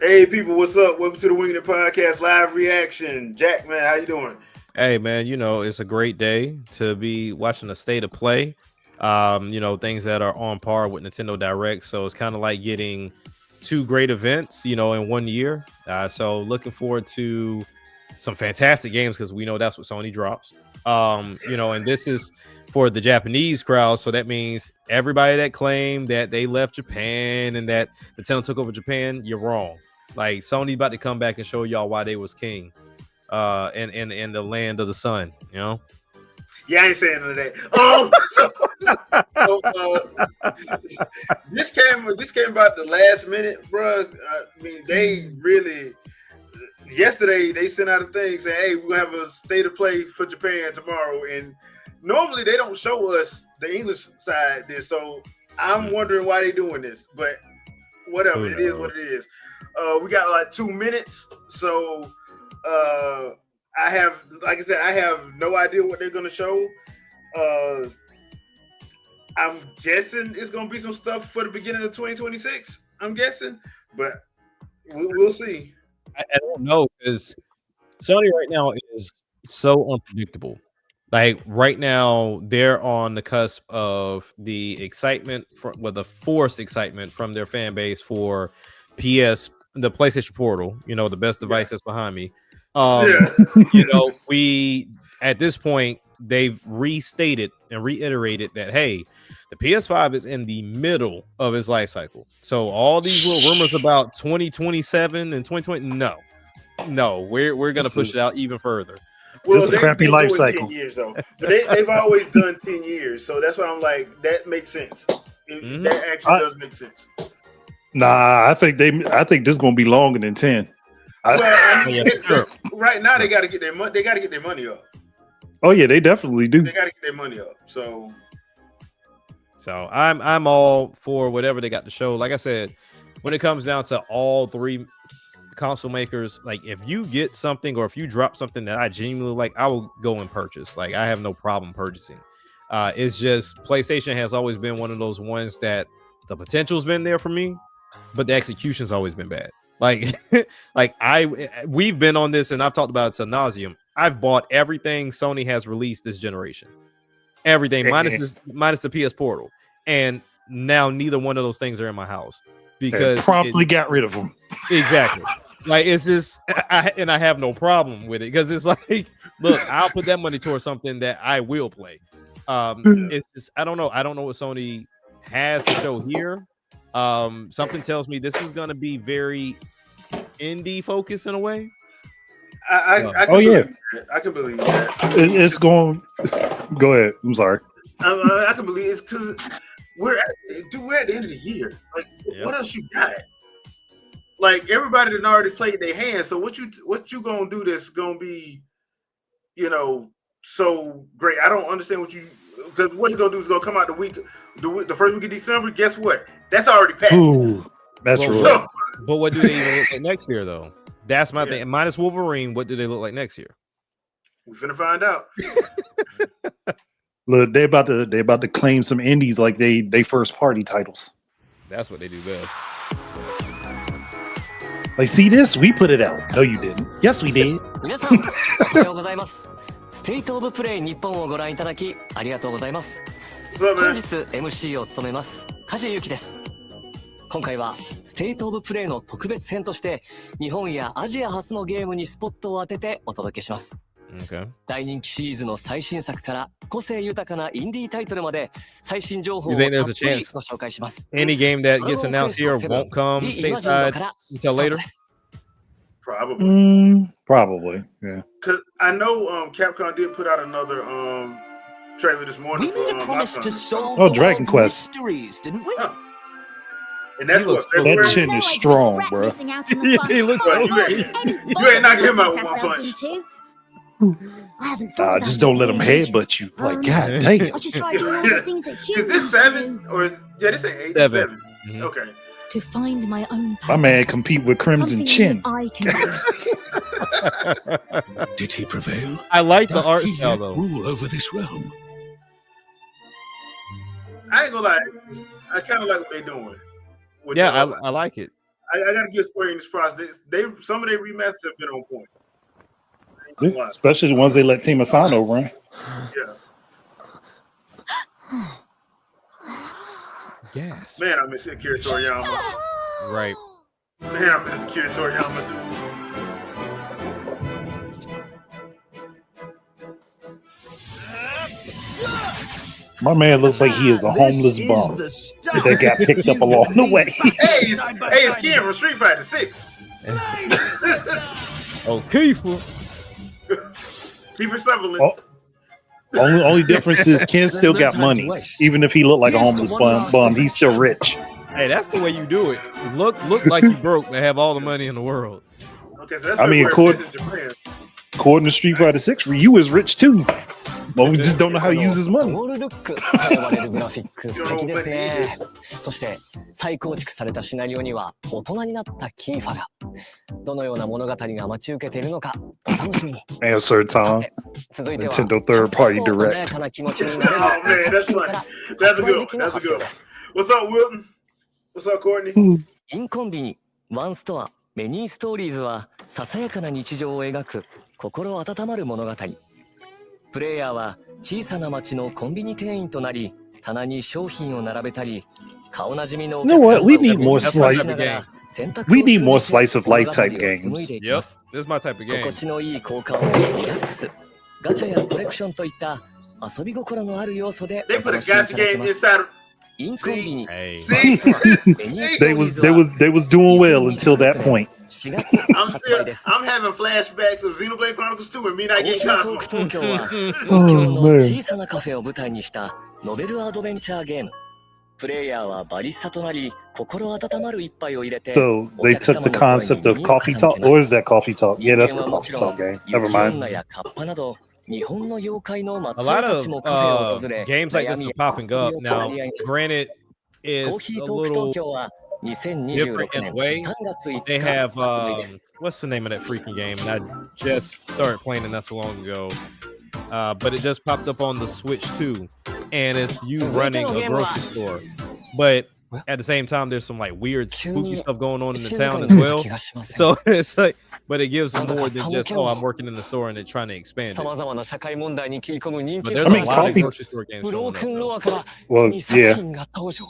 Hey people, what's up? Welcome to the Winging It Podcast live reaction. Jack, man, how you doing? Hey man, it's a great day to be watching a state of play. Things that are on par with Nintendo Direct. So it's kind of like getting two great events, in 1 year. So looking forward to some fantastic games because we know that's what Sony drops. And this is for the Japanese crowd. So that means everybody that claimed that they left Japan and that Nintendo took over Japan, you're wrong. Like Sony about to come back and show y'all why they was king. In the land of the sun, Yeah, I ain't saying none of that. This came about the last minute, bro. I mean, they really yesterday they sent out a thing saying, "Hey, we're gonna have a state of play for Japan tomorrow." And normally they don't show us the English side this, so I'm wondering why they're doing this. But whatever, it is what it is. We got like 2 minutes, so. I have no idea what they're gonna show. I'm guessing it's gonna be some stuff for the beginning of 2026. I'm guessing, but we'll see. I don't know because Sony right now is so unpredictable. Like right now, they're on the cusp of the excitement the forced excitement from their fan base for the PlayStation Portal. The best device that's behind me. We at this point they've restated and reiterated that hey, the PS5 is in the middle of its life cycle. So all these little rumors about 2027 and 2020, no, we're gonna push it out even further. Well, it's a crappy life cycle. 10 years though, but they've always done 10 years, so that's why I'm like that makes sense. That actually does make sense. Nah, I think this is gonna be longer than 10. Right now they got to get their money. They got to get their money up. Oh yeah, they definitely do. They got to get their money up. So I'm all for whatever they got to show. Like I said, when it comes down to all three console makers, like if you get something or if you drop something that I genuinely like, I will go and purchase. Like I have no problem purchasing. It's just PlayStation has always been one of those ones that the potential's been there for me, but the execution's always been bad. We've been on this and I've talked about it ad nauseum. I've bought everything Sony has released this generation, everything minus the PS Portal, and now neither one of those things are in my house because promptly got rid of them. Exactly. Like it's just, I have no problem with it because it's like, look, I'll put that money towards something that I will play. It's just I don't know what Sony has to show here. Something tells me this is gonna be very indie focused in a way. I can believe that. It's going. Go ahead. I'm sorry. I can believe it's because we're at the end of the year. Like, what else you got? Like everybody that already played their hand. So what you gonna do that's gonna be, so great? I don't understand because what he's gonna do is gonna come out the first week of December. Guess what? That's already passed. Ooh, that's true. So, but what do they even look like next year though? That's my thing. Minus Wolverine, what do they look like next year? We're finna find out. Look, they about to claim some indies like they first party titles. That's what they do best. Like, see this? We put it out. No, you didn't. Yes, we did. 皆さん、おはようございます。ステイトオブプレイ日本をご覧いただきありがとうございます。本日 MC を務めます梶裕貴です。今回はステイトオブプレイの特別編として日本やアジア初のゲームにスポットを当ててお届けします。Okay. 大人気シリーズの最新作から個性豊かなインディータイトルまで最新情報をたっぷりご紹介します。Any game that gets announced here won't come stateside until later? Probably, yeah. Because I know Capcom did put out another trailer this morning. We made a promise to solve Dragon Quest mysteries, didn't we? And that's what that chin is strong, bro. He looks so you ain't knocking him out with one punch. Just don't let him headbutt you. Like, God dang. Is this 7 or this ain't 8? 7. Mm-hmm. Okay. To find my own purpose. My man compete with Crimson Chin. I can do. Did he prevail? I like the art style though. Rule over this realm. I ain't gonna lie. I kind of like what they're doing. I like it. I gotta give Square Enix props. They some of their remasters have been on point. Especially the ones they let Team Asano run. Yeah. Yes. Man, I miss Akira Toriyama. Right. Man, I miss Akira Toriyama, dude. My man looks like he is a homeless bum that got picked up along the way. Hey, it's Ken from Street Fighter 6. Oh, Kiefer. Kiefer Sutherland. Oh, only difference is Ken still got money. Even if he looked like a homeless bum, he's still rich. Hey, that's the way you do it. Look like you broke and have all the money in the world. Okay, so that's I mean, according to Street Fighter 6, Ryu is rich too. But we just don't know how to use his money. ウォールルックと呼ばれるグラフィック素敵ですね。そして再構築されたシナリオには大人になったキーファがどのような物語が待ち受けているのかお楽しみに。 Answer time. 続いては Nintendo third party 穏や direct. かな気持ちになれる Oh man, that's funny. That's a good one. That's a good one. What's up, Wilton? What's up, Courtney? インコンビニワンストアメニーストーリーズはささやかな日常を描く心温まる物語。プレイヤーは小さな町のコンビニ店員となり棚に商品を並べたり顔なじみのお客さんを We need more し slice. ながら選択を We need more 通じて slice of life type 物語を紡いでいきま Yep, す。 this is my type of game. 心地のいい効果音やリラックスガチャやコレクションといった遊び心のある要素で They お put a 楽しみい gotcha ただけ game ます。 inside of. インコンビニ Hey. See? メニースト They ーリー was ズ they は was they was doing well until that point. 4月 I'm 発売 still. です。 I'm having flashbacks of Xenoblade Chronicles 2 and me not コー getting ヒートーク Cosmo. 東京は東京の小さなカフェを舞台にしたノベルアドベンチャーゲーム。プレイヤーはバリスタとなり心温まる一杯を入れて So they took the concept of coffee talk. Or is that coffee talk? Yeah, that's the coffee talk game. Never 雪 mind. 女やカッパなど日本の妖怪の A 末裔 lot た of ちもカフェを訪れ games like this are popping up now. Granted, コ it's ーヒー a トーク東 little 京は different 2026 in 年 a way. 3月5 They 日 have 発売です。 what's the name of that freaking game? And I just started playing it not so long ago. But it just popped up on the Switch too, and it's you running a grocery store. But at the same time, there's some like weird spooky stuff going on in the 静か town に as なった well. 気がしません。 So it's like, but it gives them なんだか more than 寒 just 気も oh, I'm working in the store and they're trying to expand it. さまざまな社会問題に切り込む人 But 気 there's の a I mean, lot of coffee- grocery store games ブロ showing ー up. クンロ though. アから Well, 2作 yeah. 品が登場。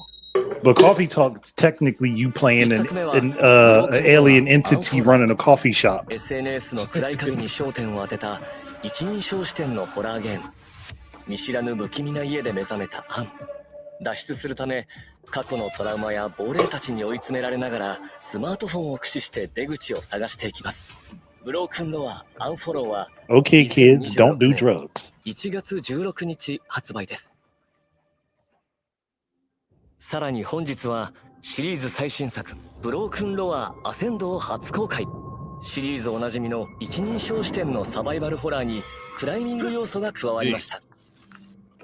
But coffee talk is technically you playing an alien entity running a coffee shop. SNS の暗い影に焦点を当てた一人称視点のホラーゲーム。見知らぬ不気味な家で目覚めたアン。脱出するため過去のトラウマや亡霊たちに追い詰められながらスマートフォンを駆使して出口を探していきます。ブロークンロアアンフォローは Okay, kids, don't do drugs. 1月16日発売です。さらに本日はシリーズ最新作ブロークンロアアセンドを初公開。シリーズおなじみの一人称視点のサバイバルホラーにクライミング要素が加わりました。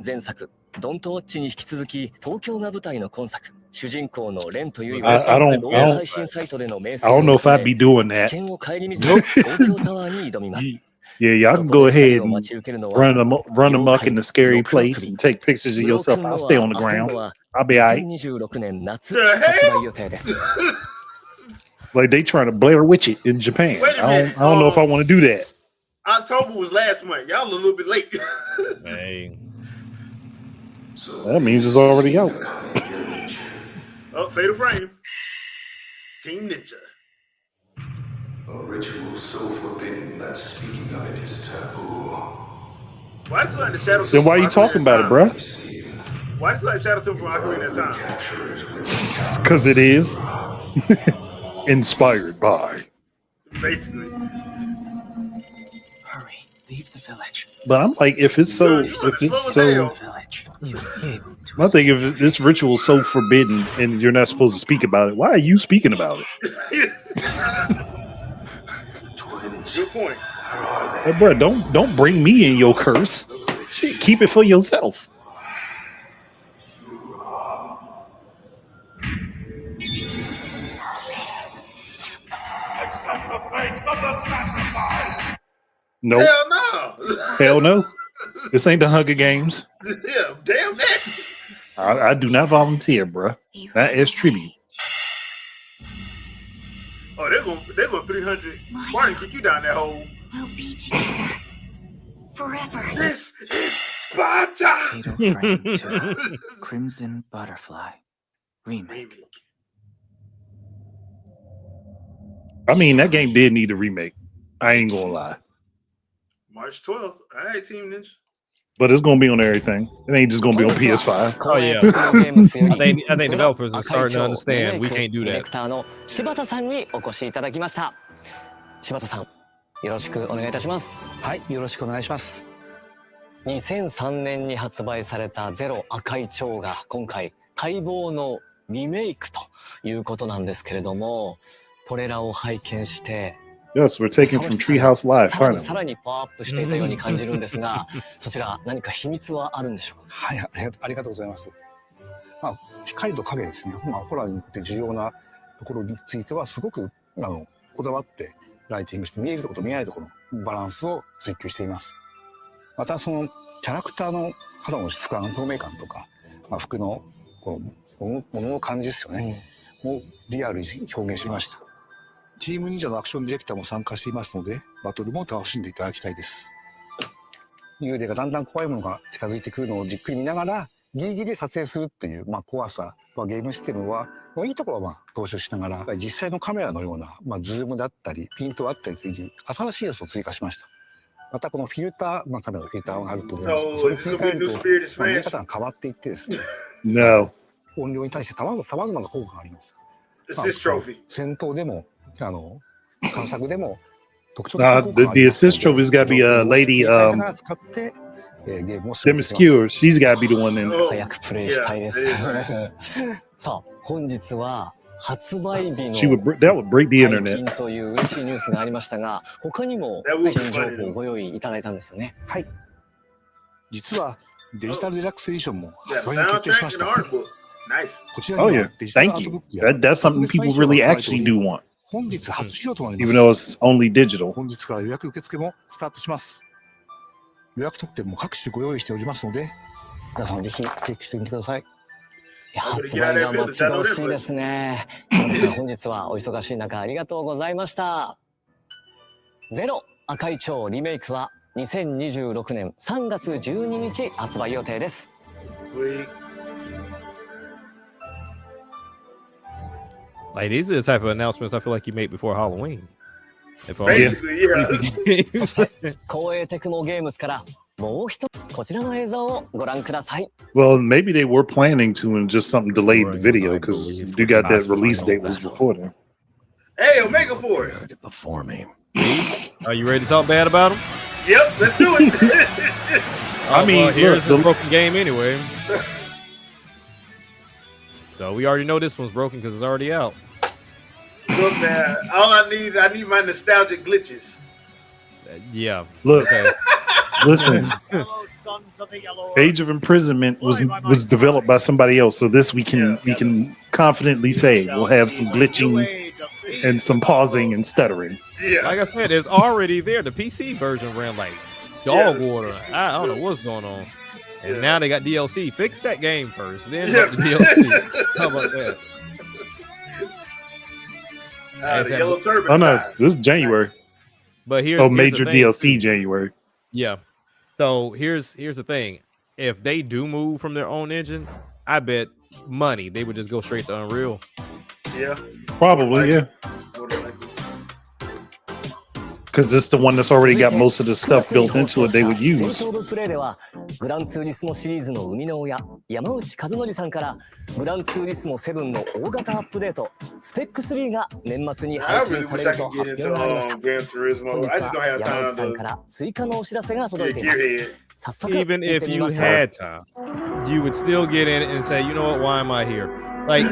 前作ドントウォッチに引き続き東京が舞台の今作。主人公のレンとユイは I don't 動画配信サイトでの名声 I don't know if を I'd be doing 危 that. 険を顧みず東京タワーに挑みます。 Yeah, y'all can go ahead and run amok in the scary place and take pictures of yourself. I'll stay on the ground. I'll be alright. 2026年夏発売予定です。 Like they trying to Blair Witch it in Japan. Wait a I minute. don't know if I want to do that. October was last month. Y'all a little bit late. Hey. That means it's already out. Oh, Fatal Frame. Team Ninja. A ritual so forbidden that speaking of it is taboo. Why does it like the Shadow? Then why are you talking about it, bro? Why does it like Shadow Tomb from Ocarina of Time? Capture it with Because it is inspired by. Basically. Hurry, leave the village. But I'm like, if it's so, Village. You hid to I think if this ritual is so forbidden and you're not supposed to speak about it, why are you speaking about it? twins. Good point. Where are they? Hey, bro, don't bring me in your curse. Shit, keep it for yourself. Accept the fate of the sacrifice. Nope. Hell no. Hell no. This ain't the Hunger Games. Yeah, damn that. I do not volunteer, bro. That is tribute. Oh, they're going 300. Martin, kick you down that hole. We'll be together forever. This is Sparta. Fatal Frame 2. Crimson Butterfly. Remake. I mean, that game did need a remake. I ain't gonna lie. March 12th. All right, Team Ninja. But it's gonna be on everything. It ain't just gonna be on PS5. Oh yeah. I think developers are starting to understand we can't do that. 柴田さんにお越しいただきました。柴田さん、よろしくお願いいたします。はい、よろしくお願いします。2003年に発売されたゼロ赤い蝶が今回待望のリメイクということなんですけれども、トレーラーを拝見して。Yes, we're taking from Treehouse Live. さらにパワーアップしていたように感じるんですが、そちら何か秘密はあるんでしょうか。はい、ありがとうございます。まあ、光と影ですね。まあ、ホラーにって重要なところについてはすごくこだわってライティングして見えるところと見えないところのバランスを追求しています。またそのキャラクターの肌の質感、透明感とか、まあ、服のこうものの感じですよね。をリアルに表現しました。チーム忍者のアクションディレクターも参加していますので、バトルも楽しんでいただきたいです。幽霊がだんだん怖いものが近づいてくるのをじっくり見ながら、ギリギリで撮影するっていう、まあ、怖さ、まあ、ゲームシステムはいいところはまあ踏襲しながら、実際のカメラのような、まあ、ズームだったり、ピントだったりという新しい要素を追加しました。またこのフィルター、まあ、カメラのフィルターがあると思います。それを振り返ると、まあ、見え方が変わっていってですね、No. 音量に対してさまざまな効果があります。まあ、戦闘でも探索でも特徴的な効果があります。The assist trophy's got to be a lady Demascure. She's got to be the one in. 早くプレイしたいです。さあ、本日は発売日のthat would break the 解 internet. 禁という嬉しいニュースがありましたが、他にも新情報をご用意いただいたんですよね。はい。実はデジタルデラックスエディションも発売に決定しました。こちらにはデジタルアートブックや That's something people really actually do want. 本日初披露となります。Even though it's only digital. 本日から予約受付もスタートします。予約特典も各種ご用意しておりますので、皆さんぜひチェックしてみてください。いや、発売が待ち遠しいですね。本日はお忙しい中ありがとうございました。ゼロ赤い蝶リメイクは2026年3月12日発売予定です。Like these are the type of announcements I feel like you make before Halloween. Basically, yeah. そして光栄テクモゲームズからもう一つこちらの映像をご覧ください。Well, maybe they were planning to and just something delayed the video because you got that release date was before them. Hey, Omega Force. Before me. Are you ready to talk bad about them? Yep, let's do it. I mean, well, here's the broken game anyway. So we already know this one's broken because it's already out. Look, man, all I need my nostalgic glitches. Yeah. Look, listen. Age of Imprisonment was developed by somebody else, so this we can confidently say we'll have some glitching and some pausing and stuttering. Yeah. Like I said, it's already there. The PC version ran like dog water. I don't know what's going on. And now they got DLC. Fix that game first, then the DLC. How about that? The yellow turban. Oh no, this is January. But here's major the thing. DLC January. Yeah. So here's the thing. If they do move from their own engine, I bet money they would just go straight to Unreal. Yeah. Probably, yeah. Because it's the one that's already got most of the stuff built into it they would use. グランツーリスモシリーズの生みの親山内和則さんからグランツーリスモ7の大型アップデートスペック3が年末に配信されると発表がありました。本日は山内さんから追加のお知らせが届いています。早速 Even if you had time, you would still get in it and say, you know what, why am I here? Like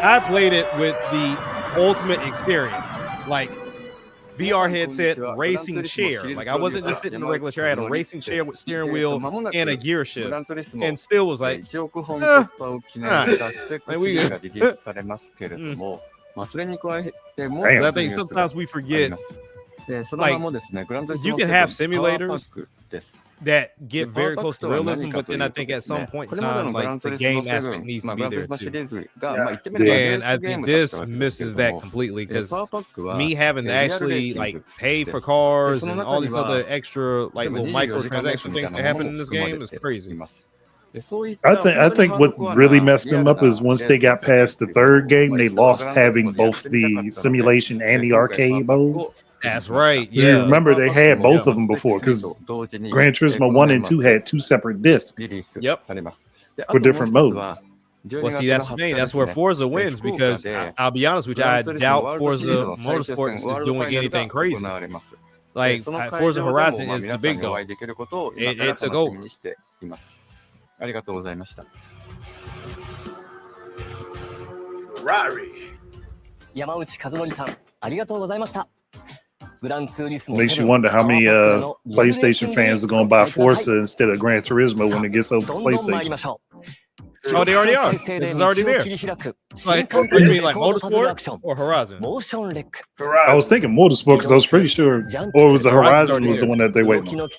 I played it with the ultimate experience, like VR headset, racing chair. Like I wasn't just sitting in a regular chair. I had a racing chair with steering wheel and a gear shift, and still was like, like I think sometimes we forget like you can have simulators that get very close to realism, but then I think at some point in time, like the game aspect needs to be there too. And I think this misses that completely because me having to actually like pay for cars and all these other extra like little microtransaction things that happen in this game is crazy. I think what really messed them up is once they got past the third game, they lost having both the simulation and the arcade mode. That's right. Yeah. Yeah. Remember they had both of them before because Gran Turismo 1 and 2 had 2 separate discs. Yep. For different modes. Well, see, that's the thing. That's where Forza wins because I'll be honest with you, I doubt Forza Motorsport is doing anything crazy. Like Forza Horizon is the big dog. It's a goal. ありがとうございました。山内和則さん、ありがとうございました。グランツーリスモ Makes you wonder how many PlayStation fans are going to buy Forza instead of Gran Turismo when it gets over PlayStation. Oh, they already are. This is already there. Like, what do you mean, like Motorsport or Horizon? I was thinking Motorsport because I was pretty sure, or was the Horizon was the one that they waited on.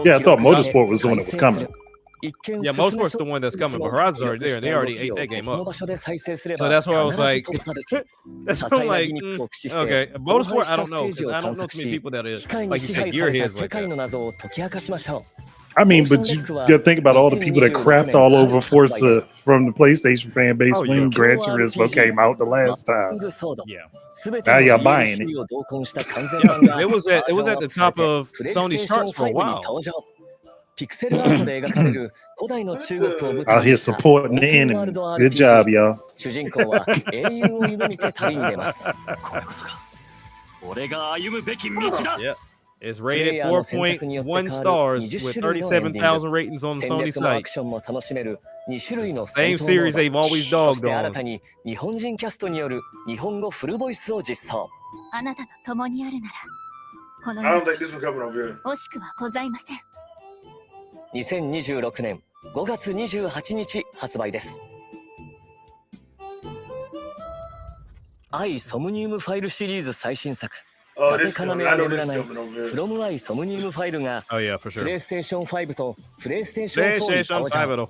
Yeah, I thought Motorsport was the one that was coming. Yeah, Motorsport's the one that's coming, but Horizon's already there. They already ate that game up. So that's why I was like, that's why I'm like, okay. Motorsport, I don't know, because I don't know too many people that is, like you said, gearheads like that. I mean, but you gotta think about all the people that crapped all over Forza from the PlayStation fan base when Gran Turismo came out the last time. Yeah. Now y'all buying it. Yeah, it was at the top of Sony's charts for a while. Out here supporting the enemy. Good job, y'all. Yeah. It's rated 4.1 stars with 37,000 ratings on the Sony site. Same series they've always dogged on. あなたと共にあるなら、この I don't think this one coming over here. 惜しくはございません。2026年5月28日発売です。愛ソムニウムファイルシリーズ最新作。Oh, 伊 this 達要 coming. は I know 眠 this ら is ない coming over here. フロムアイソムニウムファイルが Oh yeah, for プ sure. レイステーション5とプレイステーション4に登場。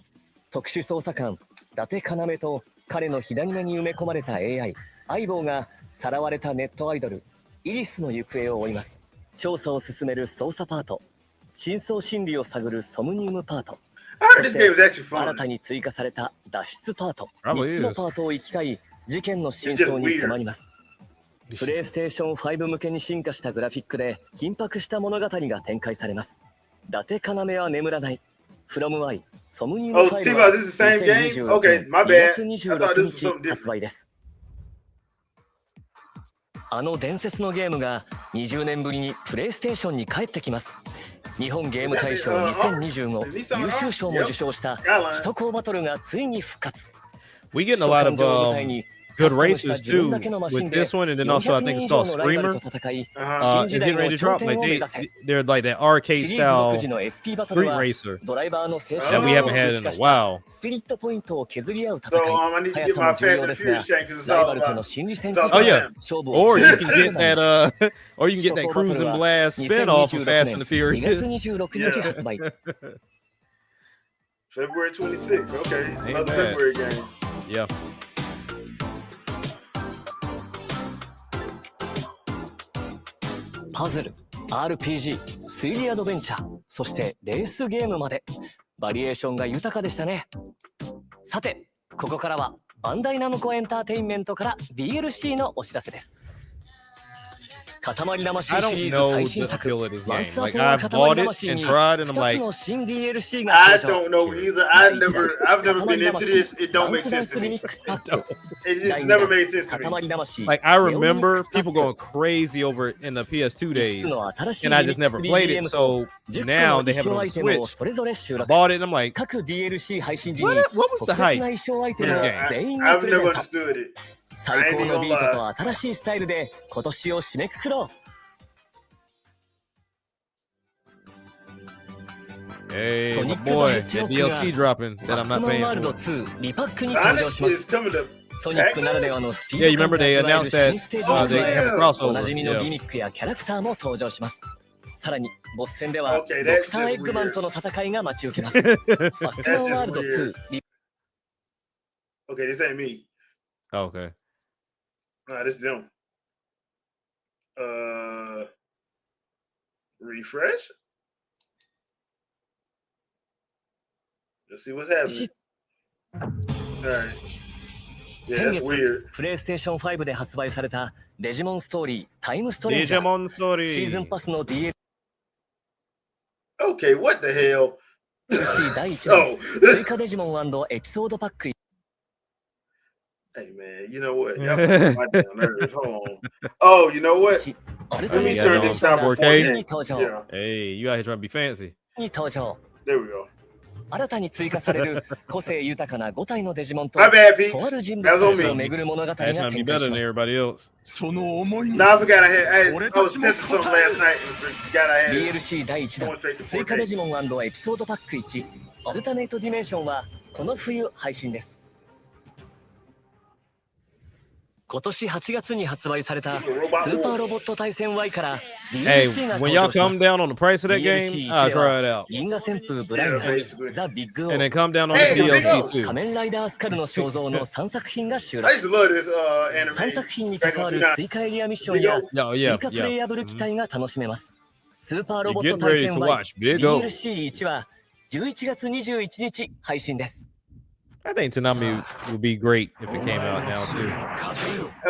特殊捜査官伊達要と彼の左目に埋め込まれた AI 相棒がさらわれたネットアイドルイリスの行方を追います。調査を進める捜査パート、真相心理を探るソムニウムパート、 I heard そ this し game て is actually 新 fun. たに追加された脱出パート、 Probably 3つの is. パートを行き交い事件の真相に迫ります。プレイステーション5向けに進化したグラフィックで緊迫した物語が展開されます。伊達要は眠らない。From Y ソムニウム Oh, ファイル T-Bow, は this is the same game? 2026 Okay, 年 my 2 bad. 月 I thought 26 this was 日 something 発 different. 売です。あの伝説のゲームが20年ぶりにプレイステーションに帰ってきます。日本ゲーム大賞2025優秀賞も受賞した首都高バトルがついに復活。 We getting a lot of good races too with this one, and then also I think it's called Screamer. It's getting ready to drop. Like they're like that arcade style street racer that we haven't had in a while. スピリットポイントを削り合う戦 So い。 I need to 速 get さ my も重要 Fast で and すが Furious chain because it's ライ all バルと about. の心理戦 It's all こ Oh そ yeah, about 勝負を or 決 you め can る get that or you can get that cruise and blast spinoff of Fast and the 2月 Furious. 26日発売。 February 26th. Okay, it's Ain't another bad. February game. Yeah. パズル、RPG、推理アドベンチャー、そしてレースゲームまでバリエーションが豊かでしたね。さて、ここからはバンダイナムコエンターテインメントから DLC のお知らせです。塊魂シ I リ don't ーズ know 最 the 新作 appeal of this ワン game. スア Like ポン I've 塊 bought it 魂 and に tried, and I'm 2つ like, の新 DLC が I 登場。 don't know either. I've never been into this. It don't make ダン sense ス to リ me. ミックスパック It just never made sense to me. 塊魂 like I remember people going crazy over it in the PS2 days, 5つの新しい and I リミ just ックス never played it. BGM と So 10個 now の they 衣 have it 装 on ア the イテムを Switch. それぞれ収 I 録。 bought it, and I'm like, 各 DLC 配信時に what was 特 the 別な hype? 衣装アイテムを Yeah, 全員に I've プレゼ never ント。 understood it. 最高のビートと新しいスタイルで今年を締めくくろう。Hey, ソ my ニック・ザ・ boy, ヘッジ that ホッグが DLC dropping パ that ッ I'm ク not マン paying ワールド for. 2リパックに登場し Sonic ま is す。 coming to ソニックならではのスピー Yeah, ド you 感 remember が they 味わえる announced that 新ステージに Oh, 加 they え have a お crossover. なじみの Yeah. ギミックやキャラクターも登場します。さらにボス戦では Okay, ド that's クター・エ just ッグマン weird. との戦いが待ち受けます。パックマンワールド weird. 2リ Okay, this ain't me. Oh, okay. Nah, this is them. Refresh. Let's see what's happening. All right. Yeah, 先 that's 月 weird. プレイステーション5で発売されたデジモンストーリータイムストレンジャー Digimon シーズン Story. パスの DLC Okay, what the hell? 第1弾 Oh, 追加デジモン&エピソードパック hey man, you know what? Y'all fucking my damn nerves. Hold on. Oh, you know what? 1アル Let ティメ me ット turn ディ this ション down が for 4K? ついに 4K. 登場 Yeah, Hey, you out here trying to be fancy. に登場 there we go. 新たに追加される個性豊かな5体のデジモンと My bad, Pete. とある人 That 物 was た on ちを me. 巡る物語が I was trying to be 展開 better し than ます everybody else. その思いに No, I forgot I had. I 俺 was たちも testing something last night and forgot I had it. DLC 第1弾 Going straight to 追加デ 4K. ジモン&エピソードパック1アルタネイトディメンションはこの冬配信です。今年8月に発売されたスーパーロボット対戦 Y から Hey, DLC が when 登 y'all 場しま come す。 down on the price of that game, DLC1 で I'll try it は out. 銀河旋風ブライ Yeah, ナー basically. ザ・ビッグオ And ー then come down on Hey, the big DLC up. too. 仮面ライダースカルの肖像の3作品が収 I 録 used to love this anime. 3作品に関 Back わ on る Tonight. 追加エリアミッションや Oh, 追 yeah, 加プレイ yeah. ヤブル機 Mhm. 体が楽しめます。スーパーロ You're ボット getting 対 ready 戦 to Y watch Big O. DLC1 は11月21日配信です。 I think Tanami would be great if it came out now too.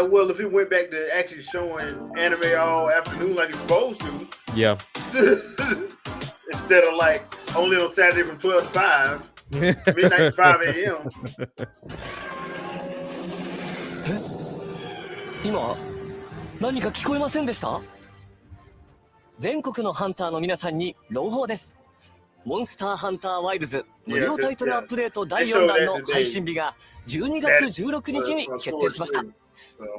Well, if it went back to actually showing anime all afternoon like it's supposed to, Yeah. instead of like only on Saturday from 12 to 5, midnight to 5 a.m. 今何か聞こえませんでした？全国のハンターの皆さんに朗報です。モンスターハンターワイルズ無料タイトルアップデート第4弾の配信日が12月16日に決定しました。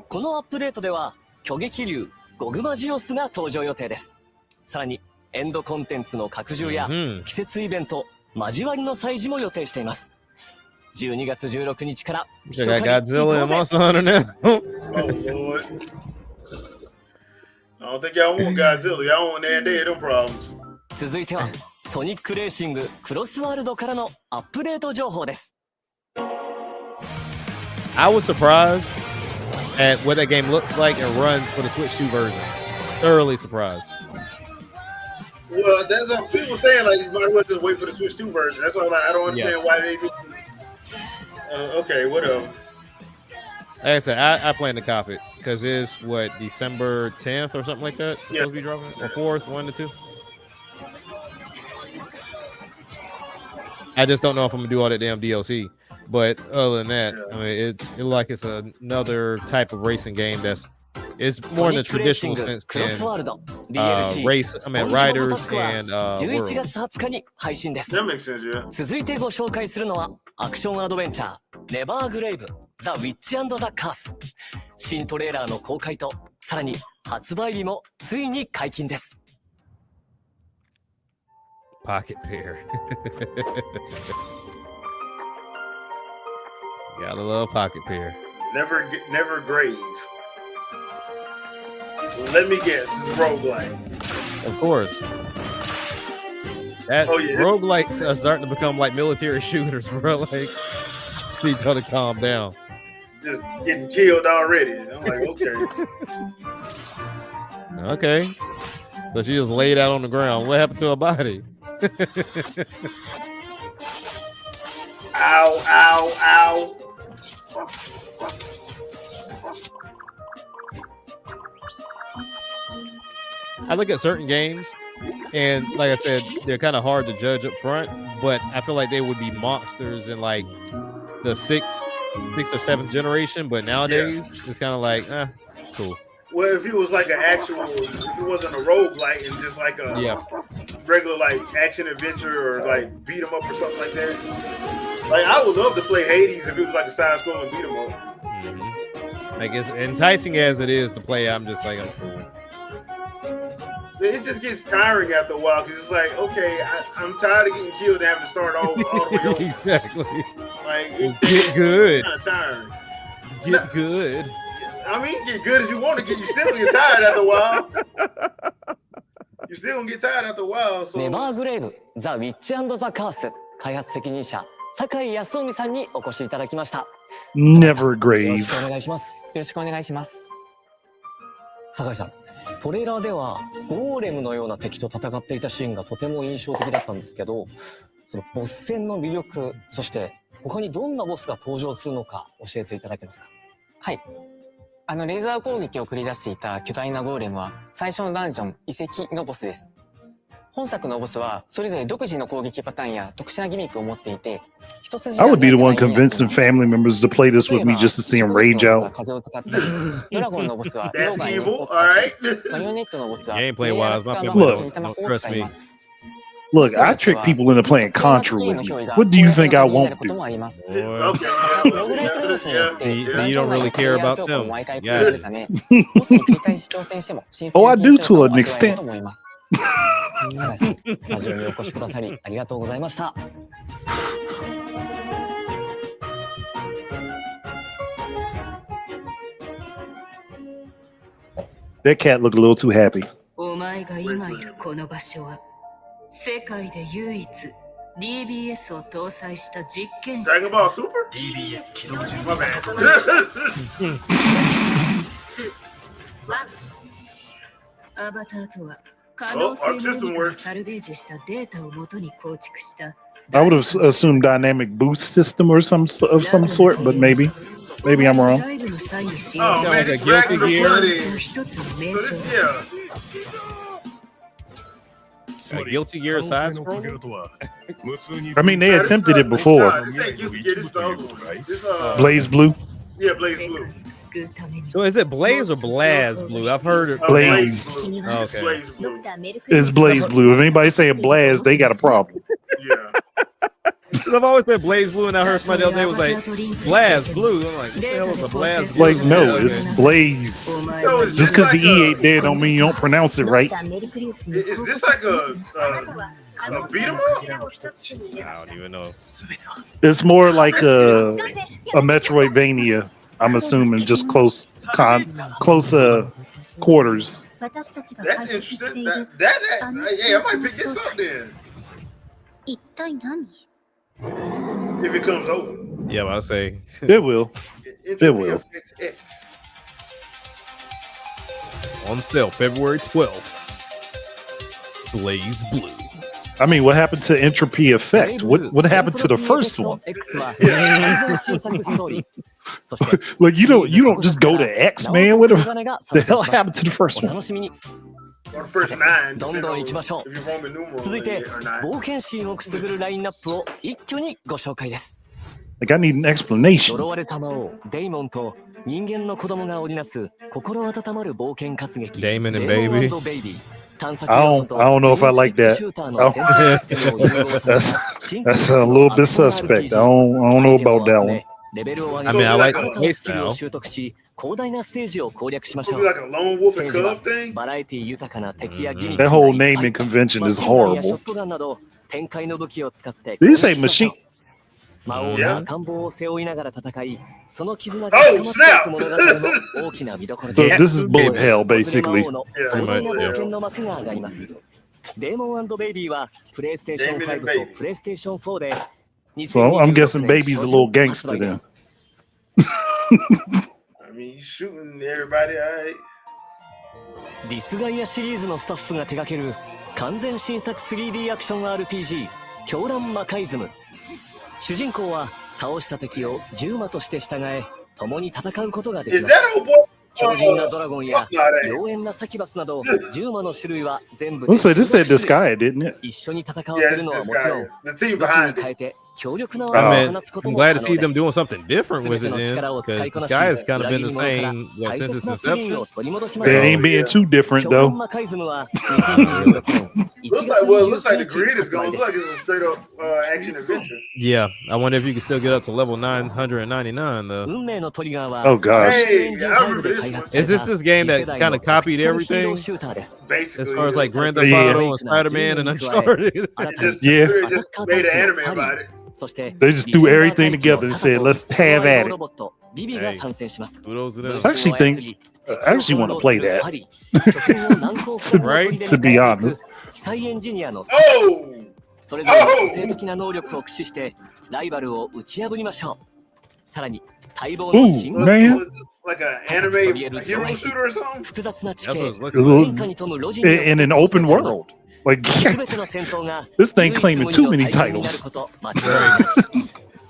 このアップデートでは巨撃竜ゴグマジオスが登場予定です。さらにエンドコンテンツの拡充や Mhm. 季節イベント交わりの催事も予定しています。12月16日から They got Godzilla and Monster Hunter now. Oh, Lord. I don't think y'all want Godzilla. Y'all want that day of them problems. 続いてはソニックレーシングクロスワールドからのアップデート情報です。 I was surprised at what that game looks like and runs for the Switch 2 version. Thoroughly surprised. Well, that's what people saying. Like, you might as well just wait for the Switch 2 version. That's all. Like, I don't understand why they do. Okay, whatever. Like I said, I plan to cop it because it's what December 10th or something like that. Yeah. Supposed to be dropping or 4th, 1 to 2. I just don't know if I'm gonna do all that damn DLC. But other than that, I mean, it's another type of racing game that's it's more in the traditional sense クロスワール than ド DLC race. I mean, スポンジボブパ riders ックは and 11 world. 月20日に配信です。 That makes sense, yeah. 続いてご紹介するのはアクションアドベンチャーネバーグレイブザ・ウィッチ&ザ・カース新トレーラーの公開とさらに発売日もついに解禁です。 Pocket pair. Gotta love pocket pair. Never grave. Let me guess. This is roguelike. Of course. That roguelikes are starting to become like military shooters, bro. Like, just need y'all to calm down. Just getting killed already. I'm like, okay. Okay. So she just laid out on the ground. What happened to her body? Ow, ow, ow. I look at certain games, and like I said, they're kind of hard to judge up front, but I feel like they would be monsters in like the sixth or seventh generation. But nowadays, it's kind of like, cool. Well, if it was like an actual, if it wasn't a roguelike and just like a regular like action adventure or like beat 'em up or something like that. Like I would love to play Hades if it was like a side scrolling beat 'em up. Mm-hmm. Like as enticing as it is to play, I'm just like, I'm cool. it just gets tiring after a while because it's like, okay, I'm tired of getting killed and having to start all the way over. Exactly. Like, get good. Kind of tiring. Get good. I mean, get good as you want to get. You still get tired after a while. You still gonna get tired after a while. So. ネバーグレイブザ・ウィッチ&ザ・カース開発責任者酒井康臣さんにお越しいただきました。Never よろ grave. しくお願いします。よろしくお願いします。酒井さん、トレーラーではゴーレムのような敵と戦っていたシーンがとても印象的だったんですけど、そのボス戦の魅力、そして他にどんなボスが登場するのか教えていただけますか？はい。レーザー攻撃を繰り出していた巨大なゴーレムは最初のダンジョン遺跡のボスです。本作のボスはそれぞれ独自の攻撃パターンや特殊なギミックを持っていて、一筋 I would be the one convincing family members to play this with me just to see them rage out. 風を使ったり、ドラゴンのボスは溶岩にを使ったり、マリオネットのボスは Gameplay wise, my family don't trust me. Look, I trick people into playing Contra with me. What do you think I won't do? So you don't really care about them. Yeah. Oh, I do to an extent. スタジオにお越しくださりありがとうございました。That cat looked a little too happy. お前が今いるこの場所は世界で唯一 DBS を搭載した実験室。Dragon Ball Super? DBS 起動中。アバターとは可能性のサルベージしたデータをもとに構築した。I would have assumed dynamic boost system or some sort, but maybe I'm wrong. Oh man, like a Guilty Gear. A Guilty Gear side scroller? I mean, they attempted it before. This ain't Guilty Gear, this is the other one. This, Blaze Blue. Yeah, Blaze Blue. So is it Blaze or Blaz Blue? I've heard it. Blaze. Oh, okay. Blaze Blue. It's Blaze Blue. If anybody saying Blaz, they got a problem. Yeah. I've always said Blaze Blue, and I heard somebody the other day was like Blaz Blue. I'm like, what the hell is a Blaz Blue? Like, no, it's Blaze. Just because the E ain't there don't mean you don't pronounce it right. Is this like a beat 'em up? I don't even know. It's more like a Metroidvania. I'm assuming just close quarters. That's interesting. Hey, I might pick this up then. If it comes over. Yeah, I'll say it will. It will. On sale February 12th. Blaze Blue. I mean, what happened to Entropy Effect? What happened to the first one? Like you don't just go to X, man. What the hell happened to the first one? Or the first 9. どんどん行きましょう。続いて冒険心をくすぐるラインナップを一挙にご紹介です。Like I need an explanation. 呪われた魔王デイモンと人間の子供が織りなす心温まる冒険活劇。Damon and Baby. I don't know if I like that. That's a little bit suspect. I don't know about that one. I mean, I like the play style. 広大なステージを攻略しましょう。 Like a lone wolf and cub thing? バラエティ豊かな敵やギミッ That whole naming convention is ショ horrible. ットガンなど展開の武器を使って These ain't machine. 魔王が赤ん坊を背負いながら戦い、その絆が深まっていく物語の大きな見どころ So this is bullet hell, basically. 壮大な冒険の幕が上がります。デーモン&ベイビーはプレイステーション5とプレイステーション4で So I'm guessing Baby's a little gangster then. I mean, he's shooting everybody, alright. ディスガイアシリーズのスタッフが手掛ける完全新作 3D アクション RPG 狂乱魔界ズム。主人公は倒した敵を銃魔として従え共に戦うことができます。強靭なドラゴンや妖艶なサキバスなど銃魔の種類は全部 Let's say this said this guy, didn't it? 一緒に戦わせるのはもちろん武器に変えて強力な I 技を mean, 放つこと I'm も glad 可 to 能 see で them す。 doing something different 全 with て it の then, 力を使い because こ the なし、 Sky has kind of 裏 been 切 the り者から same 大 since 切 its なクイーン inception. を取り戻しま It しょう。 ain't being too different 強 though. 靭魔カイズムは2026年1 Looks 月 like 29 the 日 grid is 発売 going. で Looks す。 like it's a straight up action adventure. Yeah, I wonder if you can still get up to level 999 though. 運命のトリガーは Oh gosh. Hey, エンジン I 5 remember で this 開 one. 発され Is this た this game 次 that 世代 kind の of タク copied ティカルヒーロー everything シューターです Basically, as far as like Grand Yeah. Theft Auto and ユニークな Spider-Man and 10に加え Uncharted? 新たに Yeah. they アタッ just カー made タ an イプ anime ハリ about ー it. そして They just ディ threw フェンダー everything タイプの together and タカ said, と let's スロ have ワイ at ド it. ロボットビビが参戦します Kudos to 分 them. I 身 actually を操 think り I actually want to play that. ハリー拠点を難攻不落の Right? 砦 To に be 変えていく honest. 奇才エンジニアの Oh, それぞれの個性的な能力を駆使してライバルを打ち破りましょう。さらに待望の Ooh, 新マップも man. like an anime hero shooter or something. 複雑な地 That's 形 what it's 'Cause looking like. 変化に富む路地によって In an 構成 open されます world. Like 全ての戦闘が this 唯 thing 一 claiming 無二 too の many 体験になる titles. こと間違いないです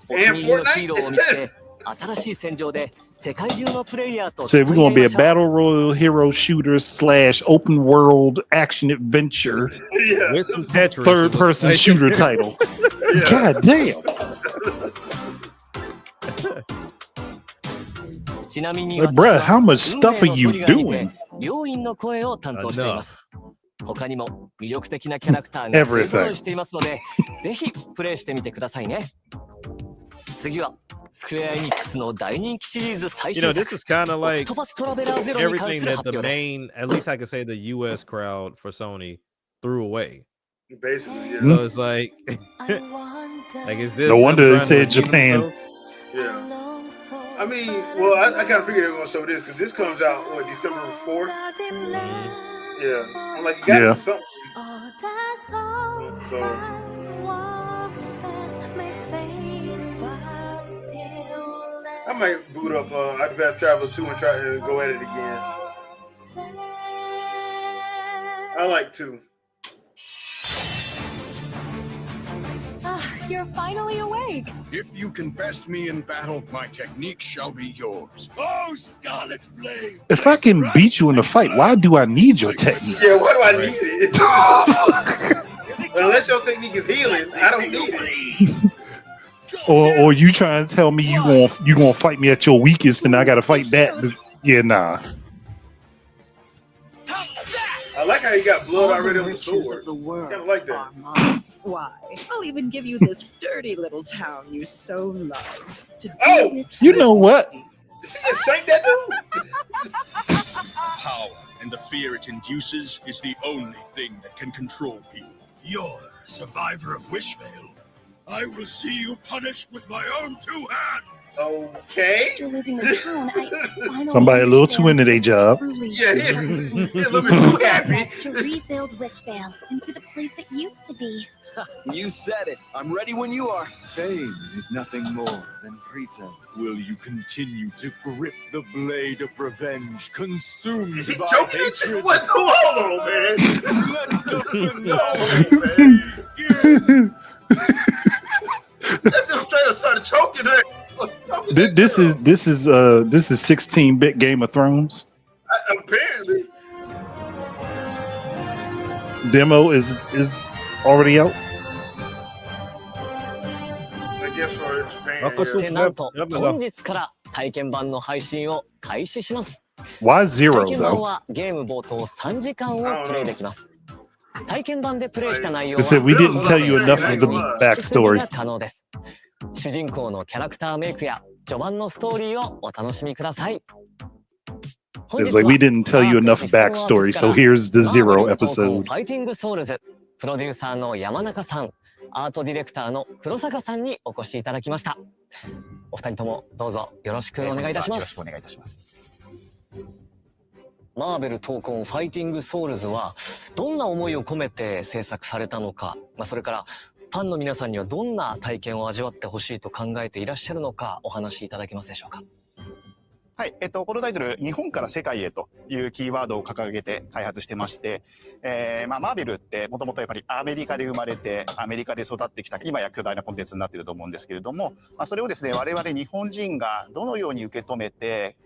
お気 And に入りのヒー Fortnite. ローを見つけ新しい戦場で世界中のプレイヤーと Said we're 競い gonna 合 be い a ましょう battle royal hero shooter / open world action adventure Yeah. With some Tetris. third it looks person like. shooter title. Yeah. God damn. ちなみに Like, 私 bruh, は how much 運 stuff 命 are の you トリガーにて doing? 両院の声を担当しています他にも魅力的なキャラクターが勢ぞろいしていますのでぜひプレイしてみてくださいね次はスクエアエニックスの大人気シリーズ最 You 新 know, this 作 is kind of オク like トパストラベラーゼロに関 everything する that 発 the 表です main, at least I could say the US crowd for Sony threw away. Basically, yeah. So it's like, like is this No them wonder they trying to said redeem Japan. themselves? Yeah. I mean, well, I kind of figured they were gonna show this because this comes out what December 4th. Yeah, I'm like, you gotta Yeah. do something. So I might boot up I'd Best Traveler 2 and try to go at it again. I like 2. You're finally awake. If you can best me in battle, my technique shall be yours. Oh, Scarlet Flame! If I can beat you in a fight, why do I need your technique? Yeah, why do I need it? Unless your technique is healing, I don't need it. Or you trying to tell me you gonna fight me at your weakest and I gotta fight that? Yeah, nah. I like how you got blood already on the riches sword. of the world Kinda like that. are mine. Why, I'll even give you this dirty little town you so love to do Oh, with You know what? Did she just shank that dude? Power and the fear it induces is the only thing that can control people. You're a survivor of Wishvale. I will see you punished with my own 2 hands. Okay. After losing the town, I finally Somebody a little too into their job. Yeah, he a little bit too happy. To rebuild Wishvale into the place it used to be. You said it. I'm ready when you are. Fame is nothing more than pretense. Will you continue to grip the blade of revenge, consumed Is he by choking that shit? hatred? What? Hold on, man. That dude straight up started choking her. This is 16-bit Game of Thrones. Apparently. Demo is already out. I guess for Japan. そしてなんと Yep. 本日から体験版の配信を開始します Why zero 体験版 though? はゲーム冒頭3時間をプレイできます体験版でプレイした内容 They は said we didn't tell you enough of the が backstory. 可能です主人公のキャラクターメイクや序盤のストーリーをお楽しみください It's like we didn't tell you enough backstory, so here's the zero episode. ファイティングソウルズプロデューサーの山中さんアートディレクターの黒坂さんにお越しいただきましたお二人ともどうぞよろしくお願いいたしますよろしくお願いいたしますマーベル闘魂ファイティングソウルズはどんな思いを込めて制作されたのか、それからファンの皆さんにはどんな体験を味わってほしいと考えていらっしゃるのかお話しいただけますでしょうか。はい、このタイトル、日本から世界へというキーワードを掲げて開発してまして、マーベルってもともとやっぱりアメリカで生まれて、アメリカで育ってきた、今や巨大なコンテンツになっていると思うんですけれども、それをですね、我々日本人がどのように受け止めて、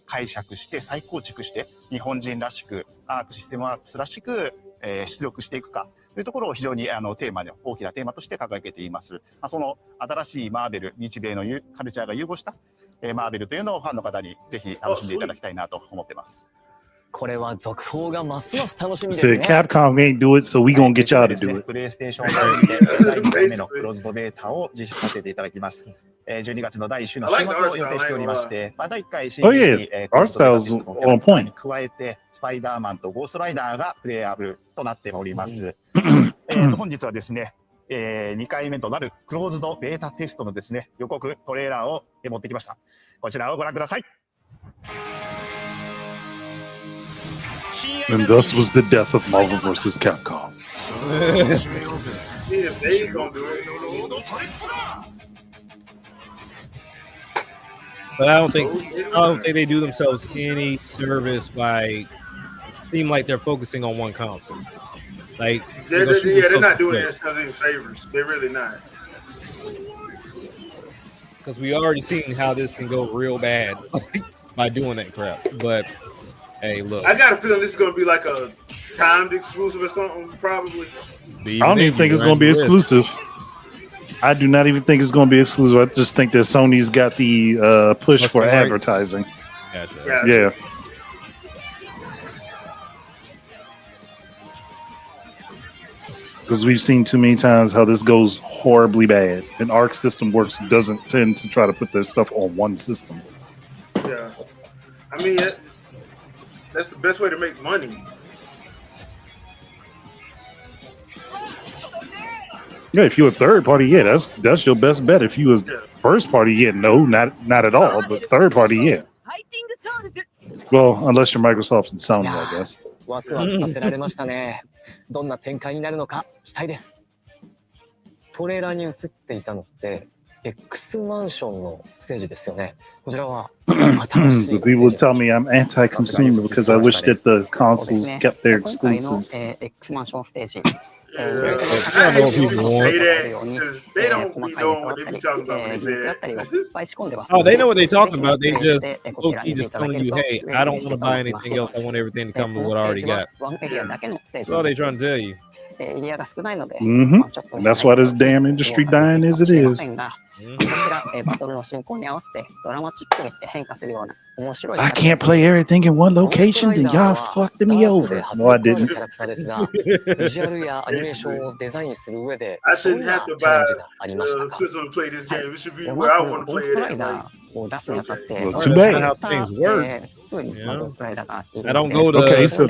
解釈して再構築して、日本人らしく、アークシステムワークスらしく、出力していくか、というところを非常にテーマで大きなテーマとして掲げています。その新しいマーベル、日米のカルチャーが融合したマーベルというのをファンの方にぜひ楽しんでいただきたいなと思ってます。これは続報がますます楽しみですね。Said Capcom ain't do it, so we gonna get y'all to do it. プレイステーション5で第2回目のクローズドベータを実施させていただきます。12月の第1週の週末を予定しておりまして、第1回 CD にArt style's on point. に加えてスパイダーマンとゴーストライダーがプレイアブルとなっております。本日はですね、2回目となるクローズドベータテストのですね、予告トレーラーを持ってきました。こちらをご覧ください。And thus was the death of Marvel vs. Capcom. But I don't think they do themselves any service by seem like they're focusing on one console. Like they're not doing themselves any favors. They're really not. Because we already seen how this can go real bad by doing that crap. But hey, look, I got a feeling this is going to be like a timed exclusive or something, probably. I don't even think it's going to be exclusive. I do not even think it's going to be exclusive. I just think that Sony's got the push for advertising. Gotcha. Yeah. Because we've seen too many times how this goes horribly bad. And Arc System Works doesn't tend to try to put their stuff on one system. Yeah. I mean, that's the best way to make money. Yeah, if you're a third party, yeah, that's your best bet. If you a first party, yeah, no, not at all. But third party, yeah. Well, unless you're Microsoft and Sony, I guess. ワクワクさせられましたね。どんな展開になるのか期待です。トレーラーに映っていたのって X マンションのステージですよね。こちらは新しい People would tell me I'm anti-consumer because I wish that the consoles kept their 今回の exclusives. X マンションステージ。 I hate people say that because they don't be knowing what they be talking about when they say that. Oh, they know what they're talking about. They just just telling you, hey, I don't want to buy anything else. I want everything to come with what I already got. That's all they're trying to tell you. That's why this damn industry dying as it is. こちらバトルの進行に合わせてドラマチックに変化するような面白い I can't play everything in one location. Then y'all fucked me over. No, I didn't. キャラクターですが、ビジュアルやアニメーションをデザインする上で I どん shouldn't な have to チャレ buy ンジがありました a か。 system to play this game. It should be ま where I ず want to ゴー play ストラ it イ at. ダーを出すにあたって Well, too bad. How things work. すぐにゴーストライダーがいる I の don't で go to Okay, so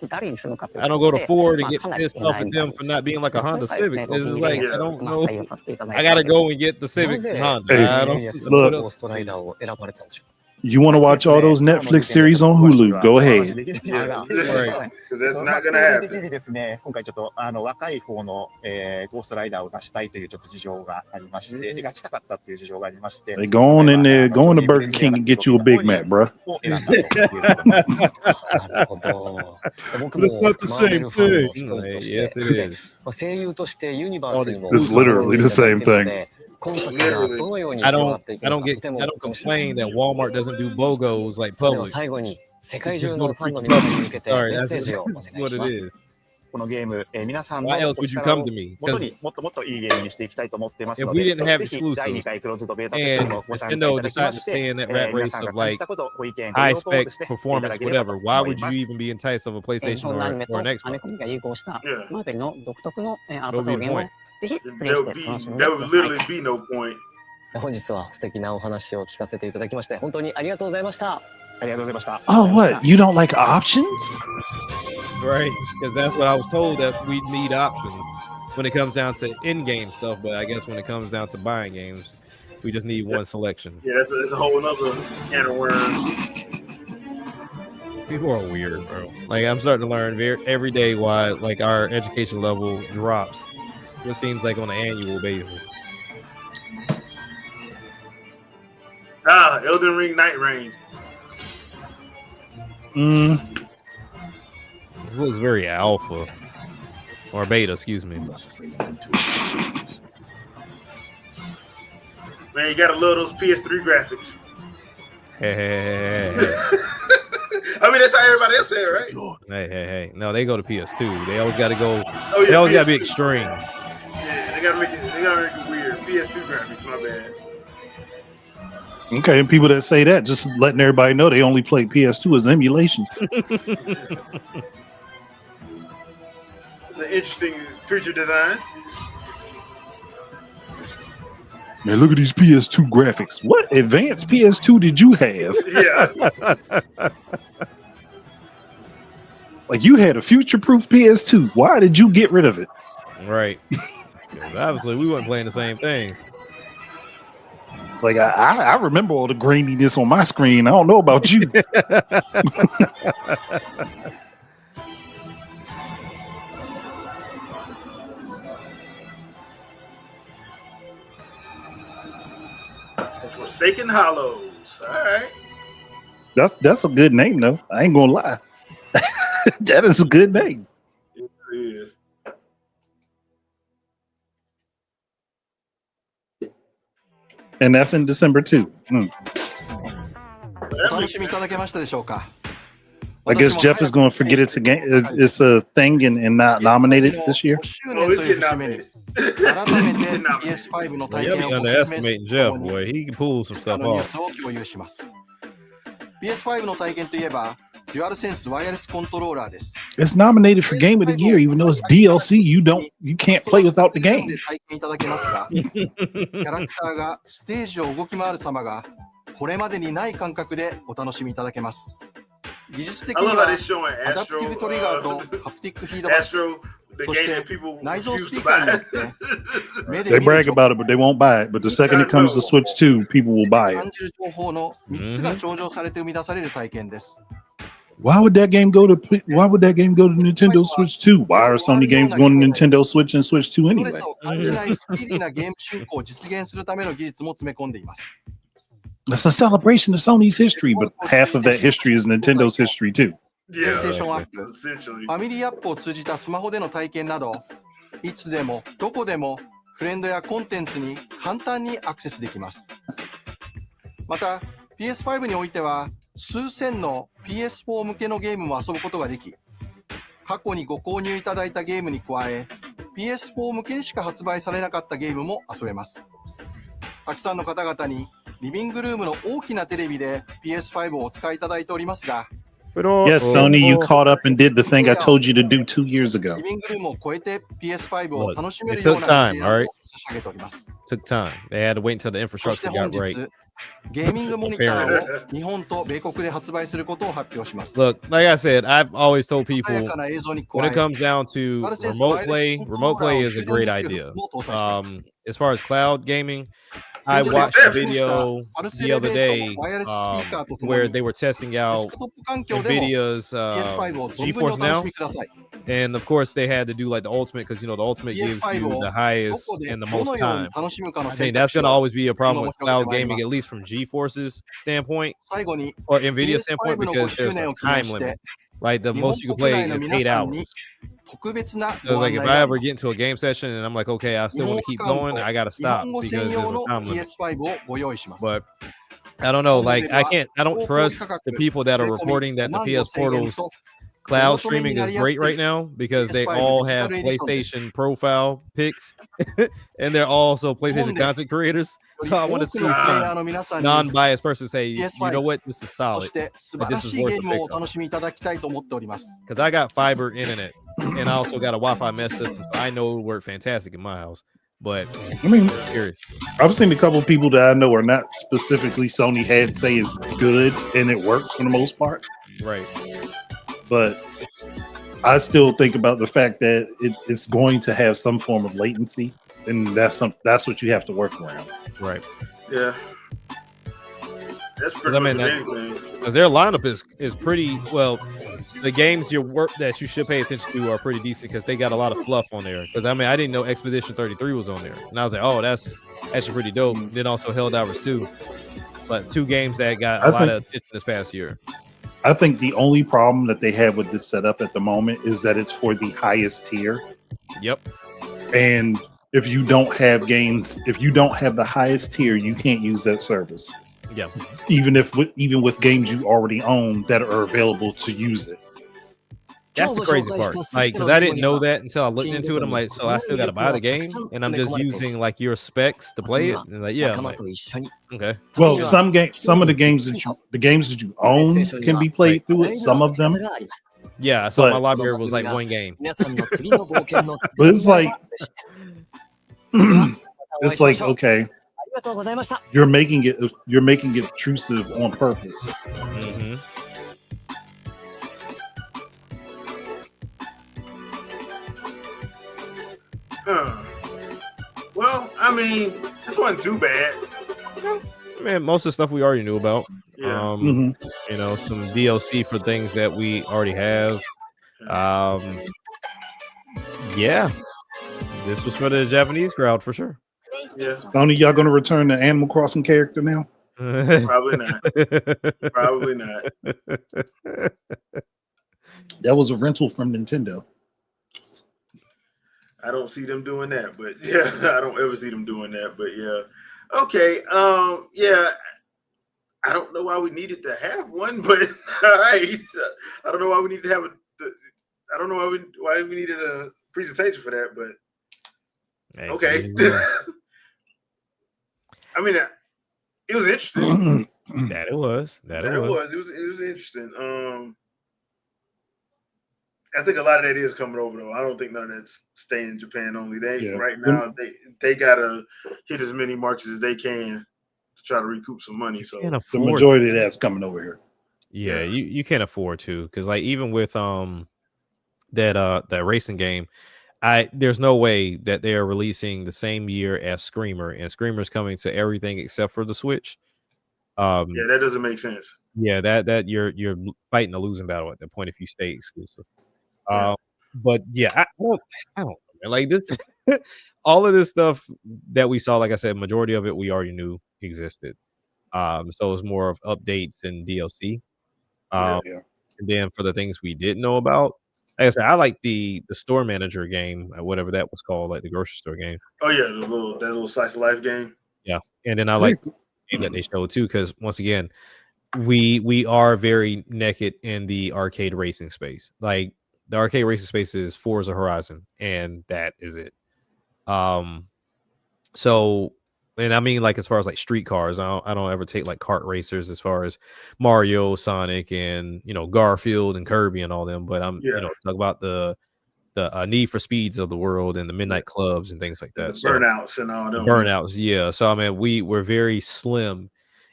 誰にするのかという I と don't go to Ford ま and あ get かなり pissed off at them for not being like a 今 Honda 回ですね Civic. ご It's 記 just 入 like で I don't まあ know. 採用させていただい I た gotta わけです go and get the な Civic ぜ from Honda. Hey, I リ don't. リアス look. のゴーストライダーを選ばれたんでしょうか。 You want to watch all those Netflix series on Hulu? Go ahead. Yeah, Right. because that's まあ not スト going ー to リー的 happen. にですね、今回ちょっと若い方の、ゴーストライダーを出したいというちょっと事情がありまして、描きたかったっていう事情がありまして、 Hey, go on in there, go in to Burger King and get you a Big Mac, bruh. を選んだということでなるほど。僕 But も it's not the マーベ same ルファンの thing. 一人とし Yes, て it is. 声優としてユニバースにも It's literally the same thing. 今作がどのように I 広が don't. っていく I の don't かと get. て I も don't 楽しみで complain す。 that Walmart doesn't do BOGOs like それでは Publix. 最後に世界 Just 中 go の to ファンの freaking 皆さんに Publix. 向けて Sorry, メッ that's セージをお願い just し what ま it す。 is. このゲーム、皆さんの Why else お would you 力 come を to me? 元 Because にもっともっといいゲームにしていきたいと思っています if の we で、 didn't have ぜひ第2 exclusives 回クローズドベータテストに and もご参加いた Nintendo だきま decided し to て、 stay in that rat 皆 race さんが of 感じ like たこと、ご意見、ご high 要望を spec ですね、いただ performance, ければと whatever, why 思い would ま you す。 even be enticed of a 日 PlayStation 本のアニ or, メ or と an アメ Xbox? コミが融合した Yeah. マーベルの独特のアー That ト would be 表 the 現を point. ぜひプレイし There て would 楽しん be で there く would ださい。 literally be no point. 本日は素敵なお話を聞かせていただきまして本当にありがとうございました。ありがとうございました。 Oh, what? You don't like options? Right, because that's what I was told that we need options when it comes down to in-game stuff. But I guess when it comes down to buying games, we just need one selection. Yeah, that's a whole other can of worms. People are weird, bro. Like I'm starting to learn every day why like our education level drops. It seems like on an annual basis. Elden Ring Night Rain. This looks very alpha or beta, excuse me. Man, you gotta love those PS3 graphics. I mean, that's how everybody else said, right? Hey. No, they go to PS2. They always got to go. Oh, yeah, they always got to be PS2. extreme. Yeah, they gotta make it weird. PS2 graphics, my bad. Okay, and people that say that, just letting everybody know they only play PS2 as emulation. It's an interesting creature design. Man, look at these PS2 graphics. What advanced PS2 did you have? Yeah. Like you had a future-proof PS2. Why did you get rid of it? Right. Obviously, we weren't playing the same things. Like I remember all the graininess on my screen. I don't know about you. Forsaken Hollows. All right. That's a good name though. I ain't gonna lie. That is a good name. It is. And that's in December too. I guess Jeff is going to forget it's a game. It's a thing and not nominated this year. Oh, it's getting nominated. You're underestimating Jeff, boy. He can pull some stuff off. PS5 の体験といえば、DualSense ワイヤレスコントローラーです。It's nominated for Game of the Year, even though it's DLC. You can't play without the game. 体験いただけますが、キャラクターがステージを動き回る様がこれまでにない感覚でお楽しみいただけます。技術的にはアダプティブトリガーとハプティックフィードバック。そして内蔵スピーカーによって They brag about it, but they won't buy it. But the second it comes to Switch 2, people will buy it. 感じる情報の3つが頂上されて生み出される体験です。Why would that game go to Nintendo Switch 2? Why are Sony games going to Nintendo Switch and Switch 2 anyway? ストレスを感じないスピーディーなゲーム進行を実現するための技術も詰め込んでいます。It's a celebration of Sony's history, but half of that history is Nintendo's history too. プレイステーションアップ、ファミリーアップを通じたスマホでの体験など、いつでもどこでもフレンドやコンテンツに簡単にアクセスできます。また PS5 においては数千の PS4 向けのゲームも遊ぶことができ、過去にご購入いただいたゲームに加え PS4 向けにしか発売されなかったゲームも遊べます。たくさんの方々にリビングルームの大きなテレビで PS5 をお使いいただいておりますが、Yes, Sony, you caught up and did the thing I told you to do 2 years ago. It took time, all right? Took time. They had to wait until the infrastructure got right. ゲーミングモニターを日本と米国で発売することを発表します。Look, like I said, I've always told people when it comes down to remote play is a great idea. As far as cloud gaming, I watched a video the other day where they were testing out NVIDIA's GeForce Now. And of course, they had to do like the ultimate because, you know, the ultimate gives you the highest and the most time. I think that's going to always be a problem with cloud gaming, at least from GeForce's standpoint or NVIDIA's standpoint, because there's a time limit. Like the most you can play is 8 hours. So it's like if I ever get into a game session and I'm like, okay, I still want to keep going, I gotta stop because there's a time limit. But I don't know, like I don't trust the people that are reporting that the PS Portal's cloud streaming is great right now because they all have PlayStation profile pics and they're also PlayStation content creators. So I want to see some non-biased person say, you know what, this is solid. But this is worth the because I got fiber internet and I also got a Wi-Fi mesh system. So I know it worked fantastic in my house. But I mean, curious. I've seen a couple of people that I know are not specifically Sony head say is good and it works for the most part. Right. But I still think about the fact that it's going to have some form of latency, and that's what you have to work around. Right. Yeah. That's pretty much anything. Their lineup is pretty well. The games that you should pay attention to are pretty decent because they got a lot of fluff on there. Because I mean, I didn't know Expedition 33 was on there, and I was like, oh, that's actually pretty dope. Then also Helldivers 2. It's like 2 games that got a lot of attention this past year. I think the only problem that they have with this setup at the moment is that it's for the highest tier. Yep. And if you don't have the highest tier, you can't use that service. Yeah. Even with games you already own that are available to use it. That's the crazy part. Like, because I didn't know that until I looked into it. I'm like, so I still got to buy the game, and I'm just using like your specs to play it. And like, yeah, I'm like, okay. Well, some of the games that you own can be played through it. Some of them. Yeah, so my library was like one game. But it's like it's like, okay, you're making it obtrusive on purpose. Well, I mean, this wasn't too bad. Man, most of the stuff we already knew about. Yeah. You know, some DLC for things that we already have. Yeah, this was for the Japanese crowd for sure. Yeah. Only y'all gonna return the Animal Crossing character now? Probably not. Probably not. That was a rental from Nintendo. I don't see them doing that, but yeah, I don't ever see them doing that, but yeah. Okay. Yeah. I don't know why we needed to have one, but all right. I don't know why we need to have I don't know why we needed a presentation for that, but okay. I mean, it was interesting. That it was. It was interesting. I think a lot of that is coming over though. I don't think none of that's staying in Japan only. Right now they gotta hit as many markets as they can to try to recoup some money. So the majority of that's coming over here. Yeah, you can't afford to, because like even with that racing game, there's no way that they are releasing the same year as Screamer, and Screamer's coming to everything except for the Switch. Yeah, that doesn't make sense. Yeah, that you're fighting a losing battle at the point if you stay exclusive. But yeah, I don't know, man. Like this, all of this stuff that we saw, like I said, majority of it we already knew existed. So it was more of updates and DLC. And then for the things we didn't know about, like I said, I like the store manager game, whatever that was called, like the grocery store game. Oh yeah, that little slice of life game. Yeah, and then I like the game that they showed too, because once again, we are very naked in the arcade racing space. Like the arcade racing space is Forza Horizon, and that is it. So, and I mean, like as far as like street cars, I don't ever take like kart racers as far as Mario, Sonic, and Garfield and Kirby and all them. But I'm talk about the Need for Speeds of the world and the Midnight Clubs and things like that. The burnouts and all them. Burnouts, yeah. So I mean, we were very slim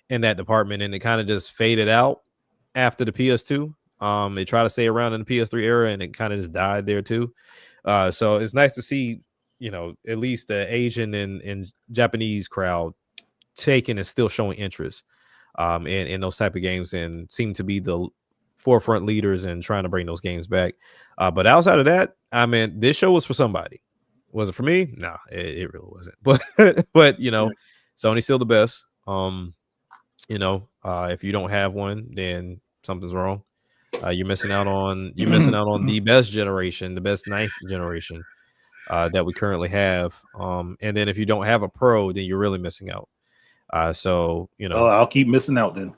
in that department, and it kind of just faded out after the PS2. They tried to stay around in the PS3 era, and it kind of just died there too. So it's nice to see, at least the Asian and Japanese crowd taking and still showing interest in those type of games, and seem to be the forefront leaders in trying to bring those games back. But outside of that, I mean, this show was for somebody. Was it for me? No, it really wasn't. But Sony's still the best. If you don't have one, then something's wrong. You're missing out on the best generation, the best ninth generation that we currently have. And then if you don't have a Pro, then you're really missing out. I'll keep missing out then.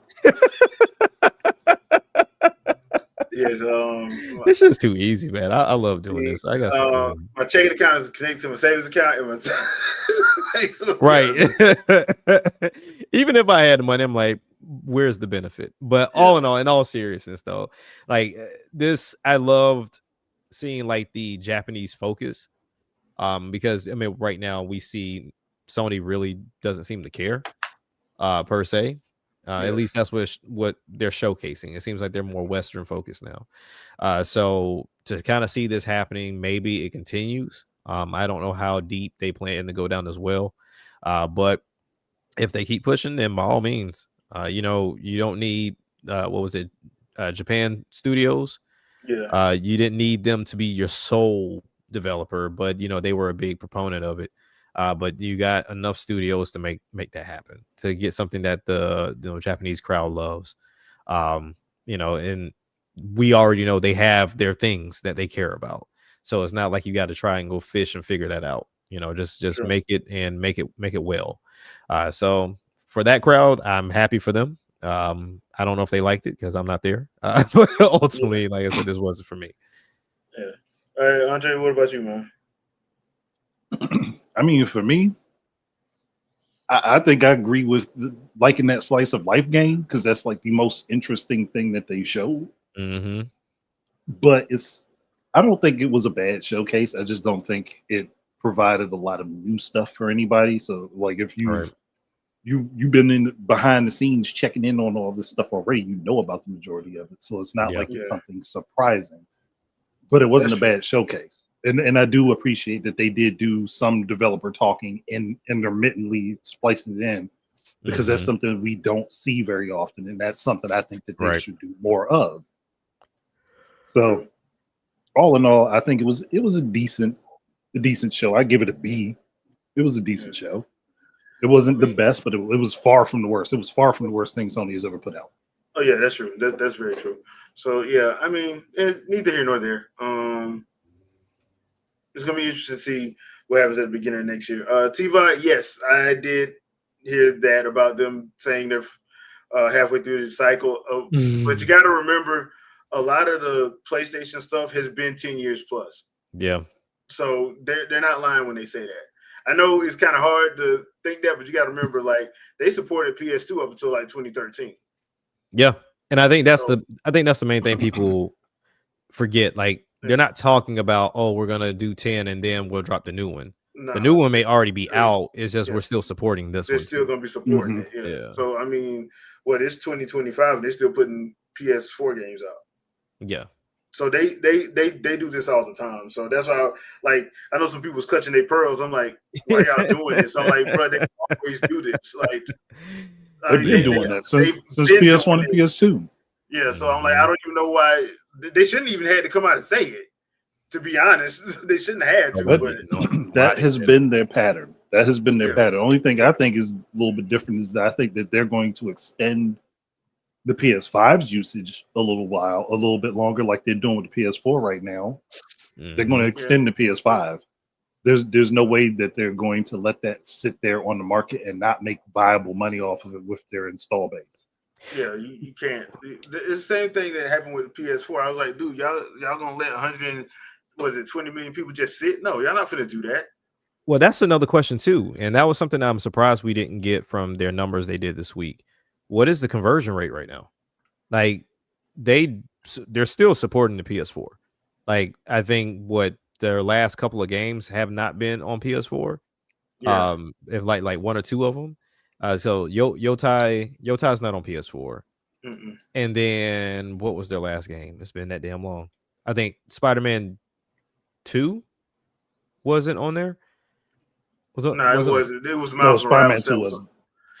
Yeah, this is too easy, man. I love doing this. I got my checking account is connected to my savings account. And right. Even if I had money, I'm like, where's the benefit? But all in all seriousness, though, like this, I loved seeing like the Japanese focus. Because I mean, right now we see Sony really doesn't seem to care, per se. At least that's what they're showcasing. It seems like they're more Western focused now. So to kind of see this happening, maybe it continues. I don't know how deep they plan to go down as well. But if they keep pushing, then by all means, you don't need Japan Studios. Yeah. You didn't need them to be your sole developer, but they were a big proponent of it. But you got enough studios to make that happen, to get something that the Japanese crowd loves. And we already know they have their things that they care about. So it's not like you got to try and go fish and figure that out. Just Sure. make it and make it well. So for that crowd, I'm happy for them. I don't know if they liked it because I'm not there. But ultimately, like I said, this wasn't for me. Yeah. All right, Andre, what about you, man? I mean, for me, I think I agree with liking that slice of life game because that's like the most interesting thing that they showed. Mm-hmm. But I don't think it was a bad showcase. I just don't think it provided a lot of new stuff for anybody. So, like, if you've been in behind the scenes checking in on all this stuff already, you know about the majority of it. So it's not like it's something surprising. But it wasn't a bad showcase. And I do appreciate that they did do some developer talking and intermittently splicing it in because that's something we don't see very often. And that's something I think that they should do more of. So all in all, I think it was a decent show. I give it a B. It was a decent show. It wasn't the best, but it was far from the worst. It was far from the worst thing Sony has ever put out. Oh yeah, that's true. That's very true. So yeah, I mean, neither here nor there. It's gonna be interesting to see what happens at the beginning of next year. T-Vod, yes, I did hear that about them saying they're halfway through the cycle. But you got to remember, a lot of the PlayStation stuff has been 10 years plus. Yeah. So they're not lying when they say that. I know it's kind of hard to think that, but you got to remember, like, they supported PS2 up until like 2013. Yeah, and I think that's the main thing people forget. Like, they're not talking about, oh, we're gonna do 10 and then we'll drop the new one. The new one may already be out. It's just we're still supporting this one. They're still gonna be supporting it. Yeah. So I mean, it's 2025 and they're still putting PS4 games out. Yeah. So they do this all the time. So that's why, like, I know some people's clutching their pearls. I'm like, why y'all doing this? I'm like, bro, they always do this. Like, They've been doing that since PS1 and PS2. Yeah, so I'm like, I don't even know why they shouldn't even had to come out and say it. To be honest, they shouldn't have had to. That has been their pattern. That has been their pattern. The only thing I think is a little bit different is that I think that they're going to extend the PS5's usage a little bit longer, like they're doing with the PS4 right now. They're going to extend the PS5. There's no way that they're going to let that sit there on the market and not make viable money off of it with their install base. Yeah, you can't. It's the same thing that happened with the PS4. I was like, dude, y'all gonna let 20 million people just sit? No, y'all not finna do that. Well, that's another question too, and that was something I'm surprised we didn't get from their numbers they did this week. What is the conversion rate right now? Like, they're still supporting the PS4. Like, I think their last couple of games have not been on PS4. Yeah. If like one or two of them. So Yotai's not on PS4. And then what was their last game? It's been that damn long. I think Spider-Man 2 wasn't on there. It wasn't. It was Miles Spider-Man Morales. 2 wasn't.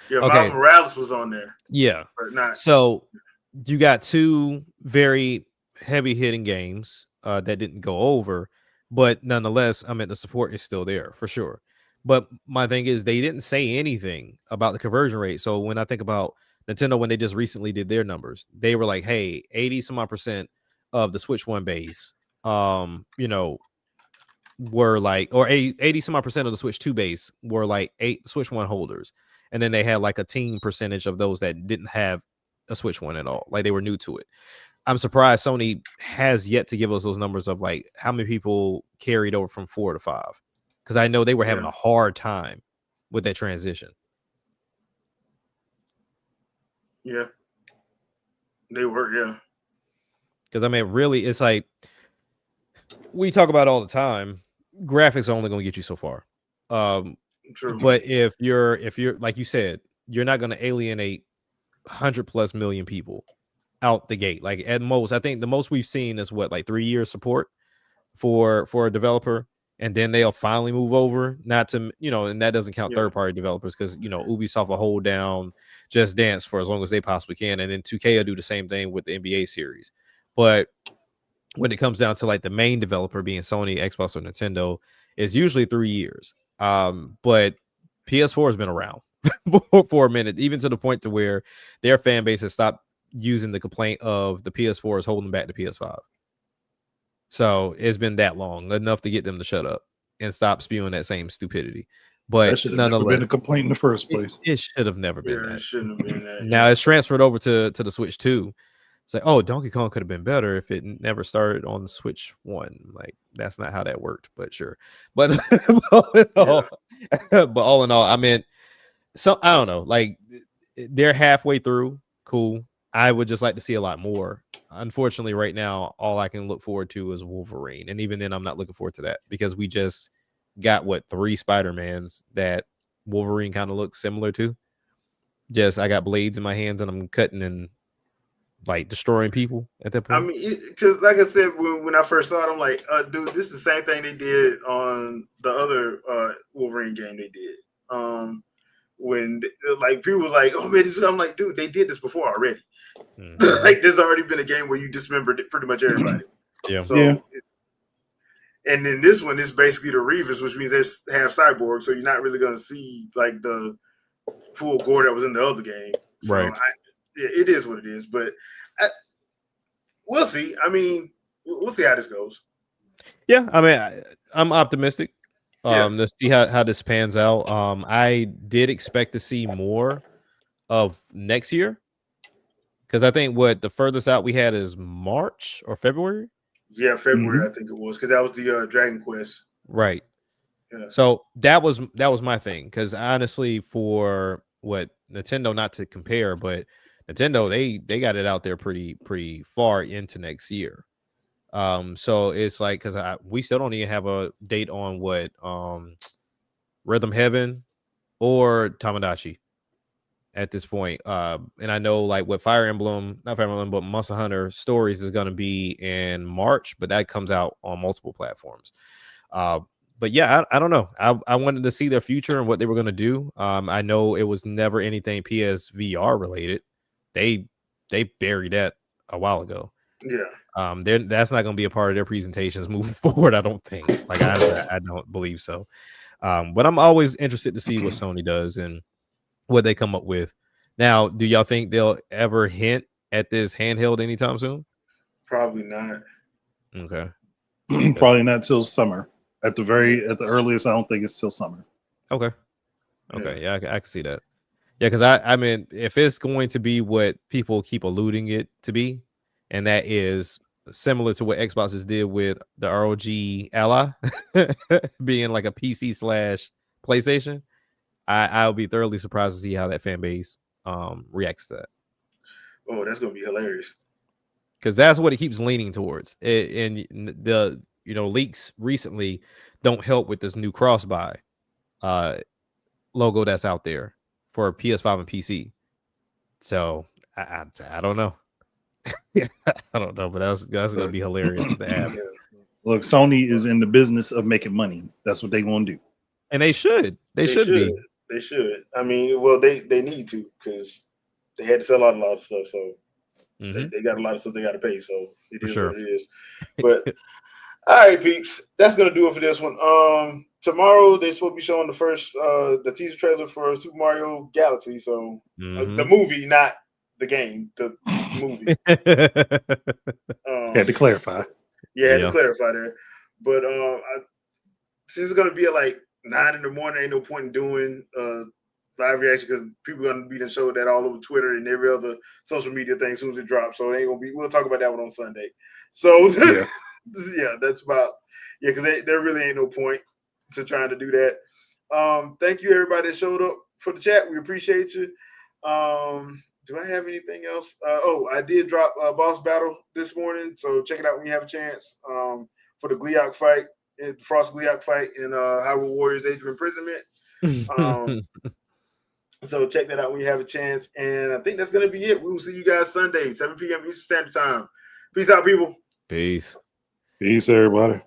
Yeah, Miles Morales was on there. Yeah. But not. So you got two very heavy hitting games that didn't go over, but nonetheless, I mean, the support is still there for sure. But my thing is, they didn't say anything about the conversion rate. So when I think about Nintendo, when they just recently did their numbers, they were like, hey, 80 some odd % of the Switch 1 base, were like, or 80 some odd % of the Switch 2 base were like 8 Switch 1 holders. And then they had like a teen percentage of those that didn't have a Switch 1 at all. Like, they were new to it. I'm surprised Sony has yet to give us those numbers of like how many people carried over from 4 to 5. Because I know they were having a hard time with that transition. Yeah. They were, yeah. Because I mean, really, it's like we talk about all the time. Graphics are only going to get you so far. True. But if you're like you said, you're not going to alienate 100+ million people out the gate. Like, at most, I think the most we've seen is what, like 3 years support for a developer. And then they'll finally move over, not to, and that doesn't count third-party developers because, Ubisoft will hold down Just Dance for as long as they possibly can. And then 2K will do the same thing with the NBA series. But when it comes down to like the main developer being Sony, Xbox, or Nintendo, it's usually 3 years. But PS4 has been around for a minute, even to the point to where their fan base has stopped using the complaint of the PS4 is holding back the PS5. So it's been that long, enough to get them to shut up and stop spewing that same stupidity. But should have never been a complaint in the first place. It should have never been Yeah, that. it shouldn't have been that. Now it's transferred over to the Switch 2. It's like, oh, Donkey Kong could have been better if it never started on the Switch 1. Like, that's not how that worked, but sure. But all in all, I mean, so I don't know. Like, they're halfway through. Cool. I would just like to see a lot more. Unfortunately, right now, all I can look forward to is Wolverine. And even then, I'm not looking forward to that because we just got 3 Spider-Mans that Wolverine kind of looks similar to. Just I got blades in my hands and I'm cutting and like destroying people at that point. I mean, because like I said, when I first saw it, I'm like, dude, this is the same thing they did on the other Wolverine game they did. When like people were like, oh man, I'm like, dude, they did this before already. Like there's already been a game where you dismembered pretty much everybody. Yeah. So, and then this one is basically the Reavers, which means they have cyborgs, so you're not really going to see like the full gore that was in the other game. So right. It is what it is, but we'll see. I mean, we'll see how this goes. Yeah, I mean, I'm optimistic. To see how this pans out. I did expect to see more of next year because I think the furthest out we had is March or February. Yeah, February I think it was because that was the Dragon Quest. Right. Yeah. So that was my thing because honestly, for what Nintendo, not to compare, but Nintendo they got it out there pretty far into next year. So it's like because we still don't even have a date on what Rhythm Heaven or Tamagotchi at this point. And I know like what not Fire Emblem, but Monster Hunter Stories is going to be in March, but that comes out on multiple platforms. But yeah, I don't know. I wanted to see their future and what they were going to do. I know it was never anything PSVR related. They buried that a while ago. Yeah. That's not going to be a part of their presentations moving forward. I don't think. Like I don't believe so. But I'm always interested to see what Sony does and what they come up with. Now, do y'all think they'll ever hint at this handheld anytime soon? Probably not. Okay. Probably not till summer. At the earliest, I don't think it's till summer. Okay. Yeah, I can see that. Yeah, because I mean, if it's going to be what people keep alluding it to be, and that is similar to what Xbox just did with the ROG Ally being like a PC / PlayStation, I'll be thoroughly surprised to see how that fan base reacts to that. Oh, that's gonna be hilarious. Because that's what it keeps leaning towards. And the leaks recently don't help with this new cross-buy logo that's out there for PS5 and PC. So I don't know. I don't know, but that's gonna be hilarious to have. Look, Sony is in the business of making money. That's what they want to do, and they should. They should be. They should. I mean, well, they need to because they had to sell out a lot of stuff. So they got a lot of stuff they got to pay. So it is what it is. But all right, peeps, that's gonna do it for this one. Tomorrow they're supposed to be showing the teaser trailer for Super Mario Galaxy. So the movie, not the game, the movie. Had to clarify. Yeah, had to clarify there. But since it's gonna be at like 9 a.m, ain't no point in doing live reaction because people are gonna be showing that all over Twitter and every other social media thing as soon as it drops. So it ain't gonna be. We'll talk about that one on Sunday. So yeah, that's about because there really ain't no point to trying to do that. Thank you everybody that showed up for the chat. We appreciate you. Do I have anything else? I did drop Boss Battle this morning, so check it out when you have a chance. For the Gleeok fight, the Frost Gleeok fight in Hyrule Warriors Age of Imprisonment. So check that out when you have a chance. And I think that's gonna be it. We will see you guys Sunday, 7 p.m. Eastern Standard Time. Peace out, people. Peace. Peace, everybody.